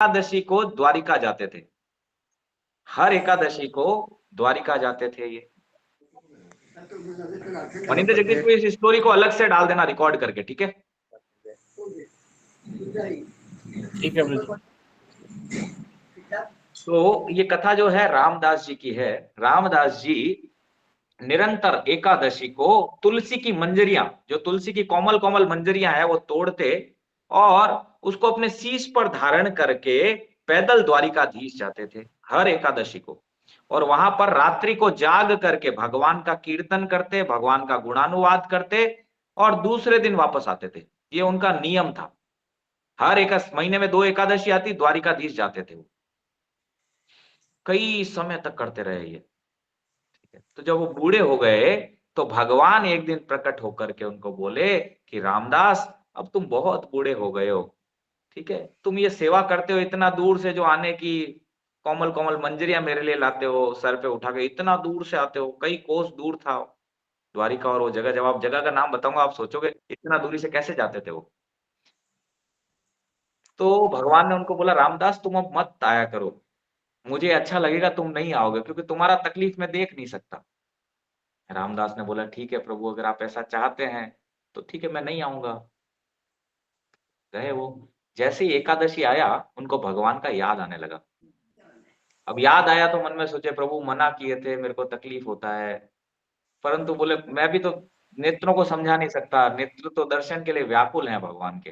एकादशी को द्वारिका जाते थे, हर एकादशी को द्वारिका जाते थे ये। मनिंदर जगदीश को इस स्टोरी को अलग से डाल देना रिकॉर्ड करके, ठीक है? ठीक है ब्रदर। तो ये कथा जो है रामदास जी की है। रामदास जी निरंतर एकादशी को तुलसी की मंजरियां, जो तुलसी की कोमल कोमल मंजरियां है, वो तोड़ते और उसको अपने शीश पर धारण करके पैदल द्वारिकाधीश जाते थे हर एकादशी को। और वहां पर रात्रि को जाग करके भगवान का कीर्तन करते, भगवान का गुणानुवाद करते और दूसरे दिन वापस आते थे। ये उनका नियम था। हर एक महीने में 2 एकादशी आती, द्वारिकाधीश जाते थे वो। कई समय तक करते रहे ये। तो जब वो बूढ़े हो गए तो भगवान एक दिन प्रकट होकर के उनको बोले कि रामदास, अब तुम बहुत बूढ़े हो गए हो, ठीक है? तुम ये सेवा करते हो इतना दूर से, जो आने की कोमल कोमल मंजरियां मेरे लिए लाते हो, सर पे उठा के इतना दूर से आते हो, कई कोस दूर था द्वारिका और वो जगह। जब आप जगह का नाम बताऊंगा आप सोचोगे इतना दूरी से कैसे जाते थे वो। तो भगवान ने उनको बोला, रामदास तुम अब मत आया करो, मुझे अच्छा लगेगा तुम नहीं आओगे, क्योंकि तुम्हारा तकलीफ मैं देख नहीं सकता। रामदास ने बोला, ठीक है प्रभु, अगर आप ऐसा चाहते हैं तो ठीक है, मैं नहीं आऊंगा। गए वो। जैसे ही एकादशी आया उनको भगवान का याद आने लगा। अब याद आया तो मन में सोचे, प्रभु मना किए थे, मेरे को तकलीफ होता है। परंतु बोले, मैं भी तो नेत्रों को समझा नहीं सकता, नेत्र तो दर्शन के लिए व्याकुल हैं भगवान के,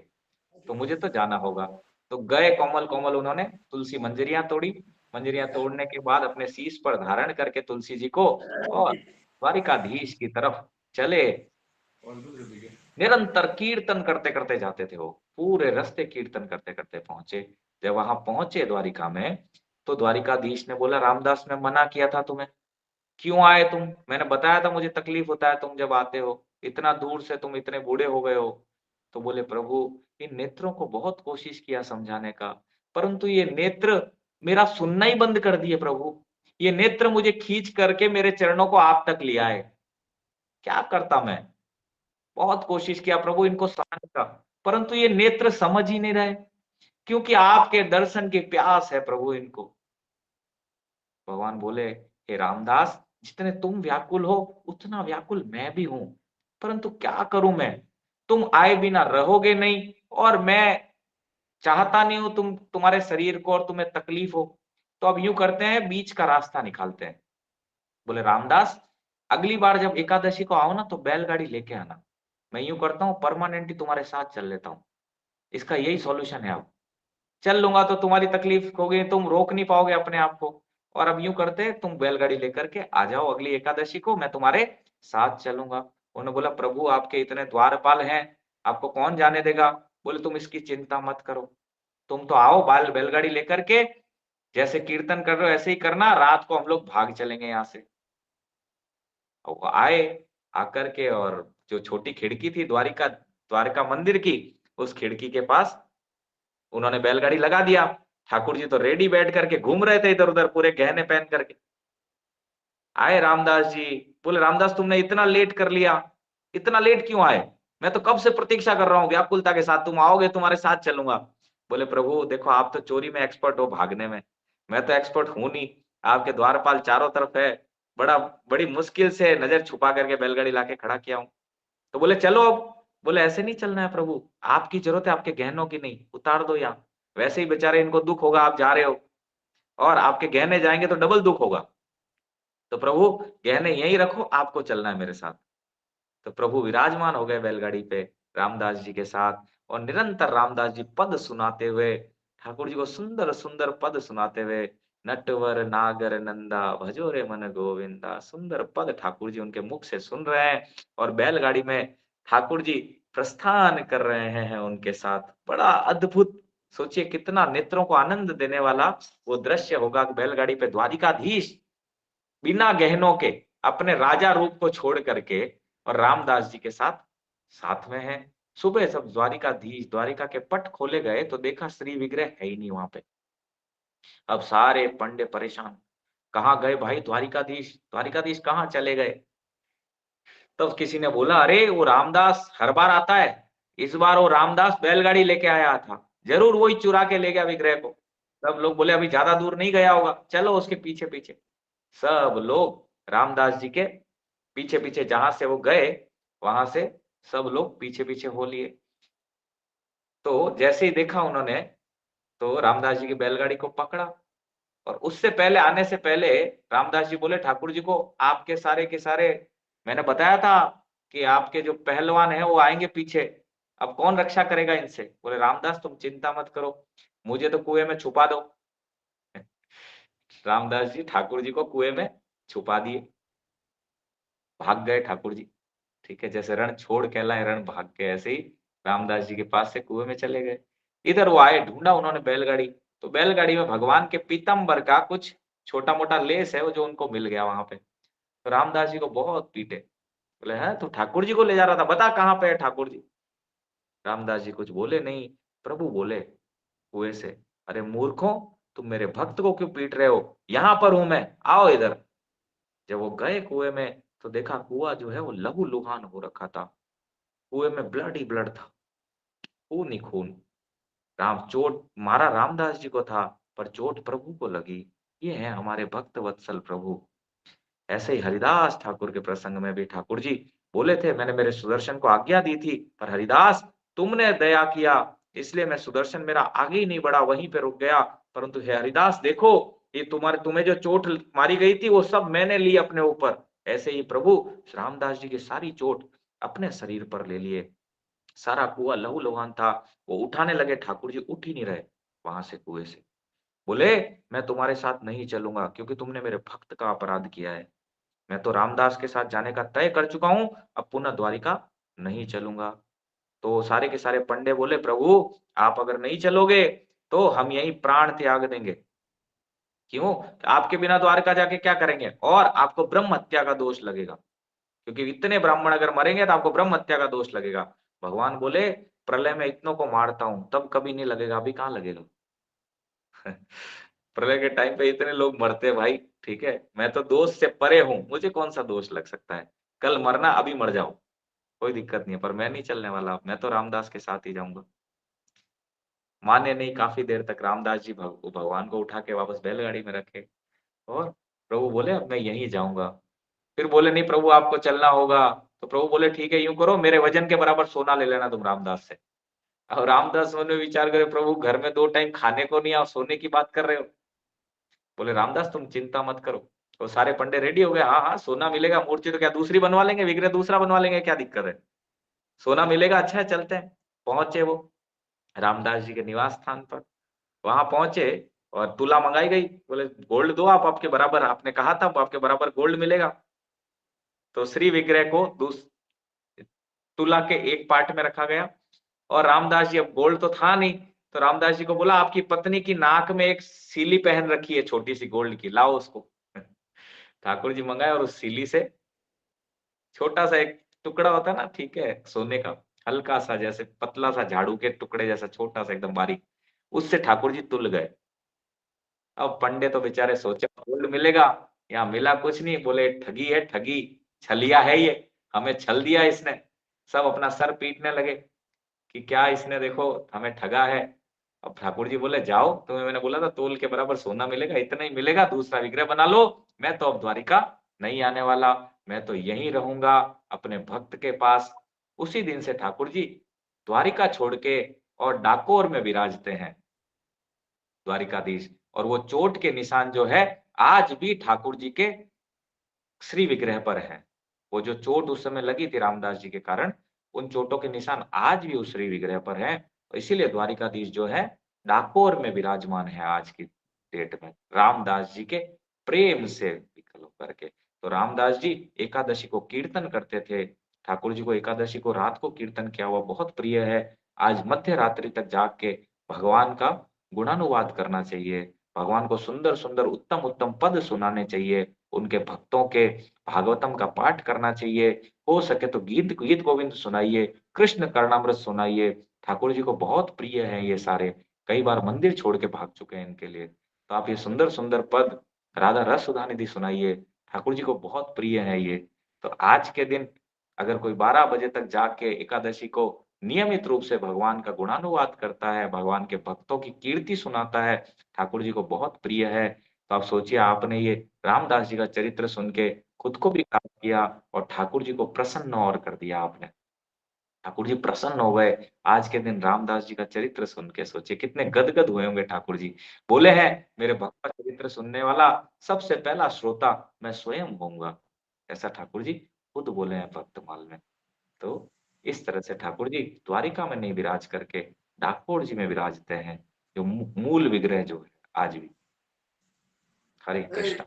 तो मुझे तो जाना होगा। तो गए, कोमल कोमल उन्होंने तुलसी मंजरियां तोड़ी। मंजरियां तोड़ने के बाद अपने शीश पर धारण करके तुलसी जी को और द्वारिकाधीश की तरफ चले। निरंतर कीर्तन करते करते जाते थे वो, पूरे रास्ते कीर्तन करते करते पहुंचे। जब वहां पहुंचे द्वारिका में, तो द्वारिकाधीश ने बोला, रामदास मैं मना किया था तुम्हें, क्यों आए तुम? मैंने बताया था मुझे तकलीफ होता है तुम जब आते हो, इतना दूर से तुम इतने बूढ़े हो गए हो। तो बोले, प्रभु इन नेत्रों को बहुत कोशिश किया समझाने का, परंतु ये नेत्र मेरा सुनना ही बंद कर दिए प्रभु। ये नेत्र मुझे खींच करके मेरे चरणों को आप तक ले आए, क्या करता मैं? बहुत कोशिश किया प्रभु इनको समझाने का, परंतु ये नेत्र समझ ही नहीं रहे, क्योंकि आपके दर्शन की प्यास है प्रभु इनको। भगवान बोले, हे रामदास, जितने तुम व्याकुल हो उतना व्याकुल मैं भी हूं, परंतु क्या करूं मैं? तुम आए बिना रहोगे नहीं, और मैं चाहता नहीं हूं तुम्हारे शरीर को और तुम्हें तकलीफ हो। तो अब यूं करते हैं, बीच का रास्ता निकालते हैं। बोले, रामदास अगली बार जब एकादशी को आओ ना तो बैलगाड़ी लेके आना, मैं यूं करता हूँ परमानेंटली तुम्हारे साथ चल लेता हूँ, इसका यही सॉल्यूशन है। अब चल लूंगा तो तुम्हारी तकलीफ होगी, तुम रोक नहीं पाओगे अपने आप को। और अब यूं करते, तुम बैलगाड़ी लेकर के आ जाओ अगली एकादशी को, मैं तुम्हारे साथ चलूंगा। उन्होंने बोला, प्रभु आपके इतने द्वारपाल हैं, आपको कौन जाने देगा? बोले, तुम इसकी चिंता मत करो, तुम तो आओ बैलगाड़ी लेकर के, जैसे कीर्तन कर रहे हो ऐसे ही करना, रात को हम लोग भाग चलेंगे यहाँ से। और वो आए, आकर के, और जो छोटी खिड़की थी द्वारिका द्वारका मंदिर की, उस खिड़की के पास उन्होंने बैलगाड़ी लगा दिया। ठाकुर जी तो रेडी बैठ करके घूम रहे थे इधर उधर, पूरे गहने पहन करके। आए रामदास जी, बोले, रामदास तुमने इतना लेट कर लिया, इतना लेट क्यों आए? मैं तो कब से प्रतीक्षा कर रहा हूँ व्याकुलता के साथ, तुम आओगे तुम्हारे साथ चलूंगा। बोले, प्रभु देखो आप तो चोरी में एक्सपर्ट हो, भागने में, मैं तो एक्सपर्ट हूं नहीं। आपके द्वारपाल चारों तरफ है, बड़ी मुश्किल से नजर छुपा करके बैलगाड़ी लाके खड़ा किया हूं। तो बोले, चलो अब। बोले, ऐसे नहीं चलना है प्रभु, आपकी जरूरत है आपके गहनों की, नहीं उतार दो यहाँ, वैसे ही बेचारे इनको दुख होगा आप जा रहे हो, और आपके गहने जाएंगे तो डबल दुख होगा। तो प्रभु गहने यहीं रखो, आपको चलना है मेरे साथ। तो प्रभु विराजमान हो गए बैलगाड़ी पे रामदास जी के साथ, और निरंतर रामदास जी पद सुनाते हुए, ठाकुर जी को सुंदर सुंदर पद सुनाते हुए, नटवर नागर नंदा भजो रे मन गोविंदा, सुंदर पद ठाकुर जी उनके मुख से सुन रहे हैं। और बैलगाड़ी में ठाकुर जी प्रस्थान कर रहे हैं उनके साथ। बड़ा अद्भुत, सोचिए कितना नेत्रों को आनंद देने वाला वो दृश्य होगा। बैलगाड़ी पे द्वारिकाधीश बिना गहनों के अपने राजा रूप को छोड़ करके, और रामदास जी के साथ साथ में है। सुबह सब द्वारिकाधीश द्वारिका के पट खोले गए तो देखा श्री विग्रह है ही नहीं वहां पे। अब सारे पंडे परेशान, कहाँ गए भाई द्वारिकाधीश, द्वारिकाधीश कहाँ चले गए? तब किसी ने बोला, अरे वो रामदास हर बार आता है, इस बार वो रामदास बैलगाड़ी लेके आया था, जरूर वही चुरा के ले गया विग्रह को। सब लोग बोले अभी ज्यादा दूर नहीं गया होगा, चलो उसके पीछे पीछे। सब लोग रामदास जी के पीछे पीछे जहां से वो गए वहां से सब लोग पीछे पीछे हो लिए। तो जैसे ही देखा उन्होंने तो रामदास जी की बैलगाड़ी को पकड़ा, और उससे पहले आने से पहले रामदास जी बोले ठाकुर जी को, आपके सारे के सारे, मैंने बताया था कि आपके जो पहलवान है वो आएंगे पीछे, अब कौन रक्षा करेगा इनसे। बोले रामदास तुम चिंता मत करो, मुझे तो कुएं में छुपा दो। रामदास जी ठाकुर जी को कुएं में छुपा दिए, भाग गए ठाकुर जी। ठीक है, जैसे रण छोड़ कहलाए रण भाग के, ऐसे ही रामदास जी के पास से कुएं में चले गए। इधर वो आए, ढूंढा उन्होंने बैलगाड़ी, तो बैलगाड़ी में भगवान के पीतम्बर का कुछ छोटा मोटा लेस है वो जो उनको मिल गया वहां पे। तो रामदास जी को बहुत पीटे, बोले है तू ठाकुर जी को ले जा रहा था, बता कहाँ पे है ठाकुर जी। रामदास जी कुछ बोले नहीं। प्रभु बोले कुएं से, अरे मूर्खों, तुम मेरे भक्त को क्यों पीट रहे हो, यहाँ पर हूं मैं, आओ इधर। जब वो गए कुएं में तो देखा कुआं जो है वो लहूलुहान हो रखा था, कुएं में ब्लड ही ब्लड था, खून ही खून। राम चोट मारा रामदास जी को था, पर चोट प्रभु को लगी। ये है हमारे भक्त वत्सल प्रभु। ऐसे ही हरिदास ठाकुर के प्रसंग में भी ठाकुर जी बोले थे, मैंने मेरे सुदर्शन को आज्ञा दी थी, पर हरिदास तुमने दया किया, इसलिए मैं सुदर्शन मेरा आगे ही नहीं बढ़ा, वहीं पे रुक गया। परंतु हे हरिदास देखो, ये तुम्हें जो चोट मारी गई थी वो सब मैंने ली अपने ऊपर। ऐसे ही प्रभु रामदास जी की सारी चोट अपने शरीर पर ले लिए। सारा कुआं लहूलुहान था, वो उठाने लगे, ठाकुर जी उठ ही नहीं रहे वहां से कुएं से। बोले मैं तुम्हारे साथ नहीं चलूंगा, क्योंकि तुमने मेरे भक्त का अपराध किया है। मैं तो रामदास के साथ जाने का तय कर चुका हूँ, अब पुनः द्वारिका नहीं चलूंगा। तो सारे के सारे पंडे बोले प्रभु आप अगर नहीं चलोगे तो हम यही प्राण त्याग देंगे। क्यों? आपके बिना द्वारका जाके क्या करेंगे, और आपको ब्रह्म हत्या का दोष लगेगा, क्योंकि इतने ब्राह्मण अगर मरेंगे तो आपको ब्रह्म हत्या का दोष लगेगा। भगवान बोले प्रलय में इतनों को मारता हूं तब कभी नहीं लगेगा, अभी कहाँ लगेगा। प्रलय के टाइम पे इतने लोग मरते भाई, ठीक है, मैं तो दोष से परे हूं, मुझे कौन सा दोष लग सकता है। कल मरना अभी मर जाओ, कोई दिक्कत नहीं है, पर मैं नहीं चलने वाला, मैं तो रामदास के साथ ही जाऊंगा। माने नहीं, काफी देर तक रामदास जी भगवान को उठा के वापस बैलगाड़ी में रखे, और प्रभु बोले अब मैं यहीं जाऊंगा। फिर बोले नहीं प्रभु आपको चलना होगा। तो प्रभु बोले ठीक है, यूं करो मेरे वजन के बराबर सोना ले लेना तुम रामदास से। और रामदास मन में विचार करे प्रभु घर में 2 टाइम खाने को नहीं और सोने की बात कर रहे हो। बोले रामदास तुम चिंता मत करो। तो सारे पंडे रेडी हो गए, हाँ हाँ सोना मिलेगा, मूर्ति तो क्या दूसरी बनवा लेंगे, विग्रह दूसरा बनवा लेंगे, क्या दिक्कत है, सोना मिलेगा, अच्छा है चलते हैं। पहुंचे वो रामदास जी के निवास स्थान पर, वहां पहुंचे और तुला मंगाई गई। बोले गोल्ड दो, आप आपके बराबर, आपने कहा था आपके बराबर गोल्ड मिलेगा। तो श्री विग्रह को तुला के एक पार्ट में रखा गया, और रामदास जी, अब गोल्ड तो था नहीं, तो रामदास जी को बोला आपकी पत्नी की नाक में एक सीली पहन रखी है छोटी सी गोल्ड की, लाओ उसको। ठाकुर जी मंगाए और उस सीली से छोटा सा एक टुकड़ा होता है ना, ठीक है, सोने का, हल्का सा जैसे पतला सा झाड़ू के टुकड़े जैसा छोटा सा एकदम बारीक, उससे ठाकुर जी तुल गए। अब पंडे तो बेचारे सोचे गोल्ड मिलेगा, यहाँ मिला कुछ नहीं, बोले ठगी है ठगी, छलिया है ये, हमें छल दिया इसने। सब अपना सर पीटने लगे कि क्या इसने देखो हमें ठगा है। अब ठाकुर जी बोले जाओ, तुम्हें मैंने बोला था तोल के बराबर सोना मिलेगा, इतना ही मिलेगा, दूसरा विग्रह बना लो, मैं तो अब द्वारिका नहीं आने वाला, मैं तो यहीं रहूंगा अपने भक्त के पास। उसी दिन से ठाकुर जी द्वारिका छोड़ के और डाकोर में विराजते हैं, द्वारिकाधीश। और वो चोट के निशान जो है आज भी ठाकुर जी के श्री विग्रह पर है। वो जो चोट उस समय लगी थी रामदास जी के कारण, उन चोटों के निशान आज भी उस श्री विग्रह पर है। तो इसीलिए द्वारिकाधीश जो है डाकोर में विराजमान है आज की डेट में, रामदास जी के प्रेम से विकल होकर के। तो रामदास जी एकादशी को कीर्तन करते थे, ठाकुर जी को एकादशी को रात को कीर्तन किया हुआ बहुत प्रिय है। आज मध्य रात्रि तक जाग के भगवान का गुणानुवाद करना चाहिए, भगवान को सुंदर सुंदर उत्तम उत्तम पद सुनाने चाहिए, उनके भक्तों के भागवतम का पाठ करना चाहिए। हो सके तो गीत गीत गोविंद सुनाइए, कृष्ण कर्णामृत सुनाइए। ठाकुर जी को बहुत प्रिय है ये सारे, कई बार मंदिर छोड़ के भाग चुके हैं इनके लिए। तो आप ये सुंदर सुंदर पद राधा रस सुधा निधि सुनाइए, ठाकुर जी को बहुत प्रिय है ये। तो आज के दिन अगर कोई 12 बजे तक जाग के एकादशी को नियमित रूप से भगवान का गुणानुवाद करता है, भगवान के भक्तों की कीर्ति सुनाता है, ठाकुर जी को बहुत प्रिय है। तो आप सोचिए आपने ये रामदास जी का चरित्र सुन के खुद को भी याद किया और ठाकुर जी को प्रसन्न और कर दिया आपने। ठाकुर जी प्रसन्न हो गए। आज के दिन रामदास जी का चरित्र सुन के सोचिए कितने गदगद हुए होंगे ठाकुर जी। बोले हैं, मेरे भक्त का चरित्र सुनने वाला सबसे पहला श्रोता मैं स्वयं होऊँगा। ऐसा ठाकुर जी खुद बोले हैं भक्तमाल में। तो इस तरह से ठाकुर जी द्वारिका में नहीं विराज करके डाकोर जी में विराजते हैं, जो मूल विग्रह जो है आज भी। हरे कृष्ण।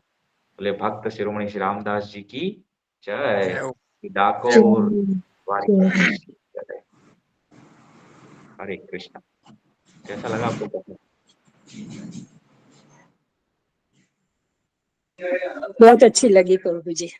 बोले भक्त शिरोमणि श्री रामदास जी की जय। डाकोर द्वारिका की जय। हरे कृष्ण। कैसा लगा आपको कथा? बहुत अच्छी लगी प्रभु जी।